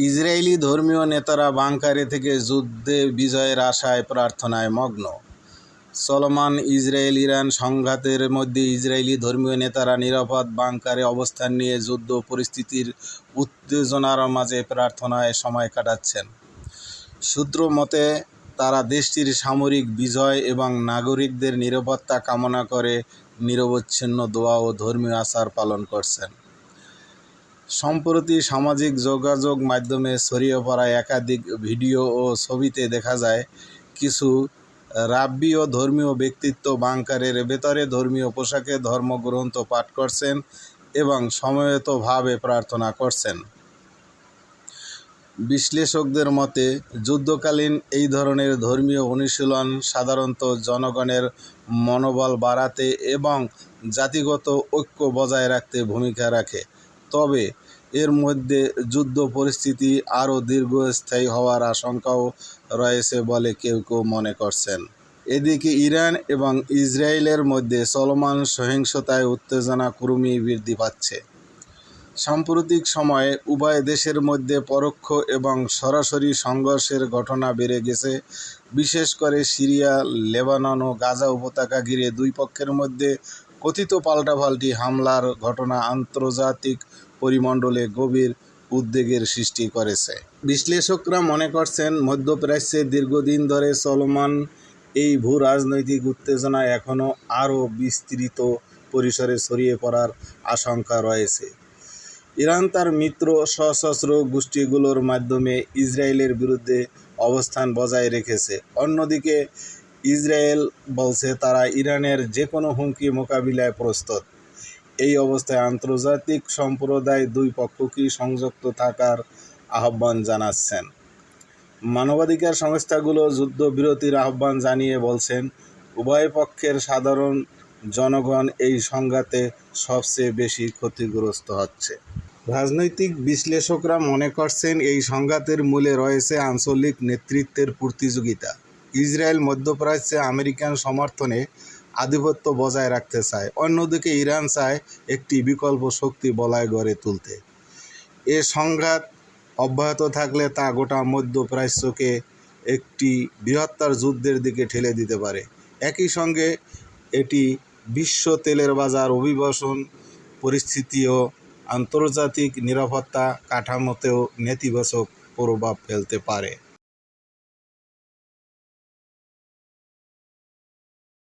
Israeli ধর্মীয় নেতারা বাংকারে থেকে যুদ্ধে বিজয়ের আশায় প্রার্থনায় মগ্ন। চলমান ইসরায়েল-ইরান সংঘাতের মধ্যে ইসরায়েলি ধর্মীয় নেতারা নিরাপদ বাংকারে অবস্থান নিয়ে যুদ্ধ পরিস্থিতির উত্তেজনার মাঝে প্রার্থনায় সময় কাটাচ্ছেন। সূত্র মতে, তারা দেশটির সামরিক বিজয় এবং নাগরিকদের নিরাপত্তা কামনা করে নিরবচ্ছিন্ন দোয়া ও ধর্মীয় আচার পালন করছেন। সম্প্রতি সামাজিক যোগাযোগ মাধ্যমে ছড়িয়ে পড়া একাধিক ভিডিও ও ছবিতে দেখা যায় কিছু রাব্বি ও ধর্মীয় ব্যক্তিত্ব বাংকারের ভেতরে ধর্মীয় পোশাকে ধর্মগ্রন্থ পাঠ করছেন এবং সমবেতভাবে প্রার্থনা করছেন। বিশ্লেষকদের মতে, যুদ্ধকালীন এই ধরনের ধর্মীয় অনুশীলন সাধারণত জনগণের মনোবল বাড়াতে এবং জাতিগত ঐক্য বজায় রাখতে ভূমিকা রাখে, তবে এর মধ্যে যুদ্ধ পরিস্থিতি আরও দীর্ঘস্থায়ী হওয়ার আশঙ্কাও রয়েছে বলে কেউ কেউ মনে করছেন। এদিকে ইরান এবং ইসরায়েলের মধ্যে চলমান সহিংসতায় উত্তেজনা ক্রমেই বৃদ্ধি পাচ্ছে। সাম্প্রতিক সময়ে উভয় দেশের মধ্যে পরোক্ষ এবং সরাসরি সংঘর্ষের ঘটনা বেড়ে গেছে। বিশেষ করে সিরিয়া, লেবানন ও গাজা উপত্যকা ঘিরে দুই পক্ষের মধ্যে কথিত পাল্টাপাল্টি হামলার ঘটনা আন্তর্জাতিক পরিমণ্ডলে গভীর উদ্বেগের সৃষ্টি করেছে। বিশ্লেষকরা মনে করছেন, মধ্যপ্রাচ্যে দীর্ঘদিন ধরে চলমান এই ভূ-রাজনৈতিক উত্তেজনা এখনও আরও বিস্তৃত পরিসরে ছড়িয়ে পড়ার আশঙ্কা রয়েছে। ইরান তার মিত্র সশস্ত্র গোষ্ঠীগুলোর মাধ্যমে ইসরায়েলের বিরুদ্ধে অবস্থান বজায় রেখেছে। অন্যদিকে ইসরায়েল বলছে তারা ইরানের যে কোনো হুমকি মোকাবিলায় প্রস্তুত। এই অবস্থায় আন্তর্জাতিক সম্প্রদায় দুই পক্ষকেই সংযুক্ত থাকার আহ্বান জানাচ্ছেন। মানবাধিকার সংস্থাগুলো যুদ্ধবিরতির আহ্বান জানিয়ে বলছেন, উভয় পক্ষের সাধারণ জনগণ এই সংঘাতে সবচেয়ে বেশি ক্ষতিগ্রস্ত হচ্ছে। রাজনৈতিক বিশ্লেষকরা মনে করছেন, এই সংঘাতের মূলে রয়েছে আঞ্চলিক নেতৃত্বের প্রতিযোগিতা। ইসরায়েল মধ্যপ্রাচ্যে আমেরিকান সমর্থনে আধিপত্য বজায় রাখতে চায়, অন্যদিকে ইরান চায় একটি বিকল্প শক্তি বলয় গড়ে তুলতে। এ সংঘাত অব্যাহত থাকলে তা গোটা মধ্যপ্রাচ্যকে একটি বৃহত্তর যুদ্ধের দিকে ঠেলে দিতে পারে। একই সঙ্গে এটি বিশ্ব তেলের বাজার অভিবাসন পরিস্থিতি ও আন্তর্জাতিক নিরাপত্তা কাঠামোতেও নেতিবাচক প্রভাব ফেলতে পারে।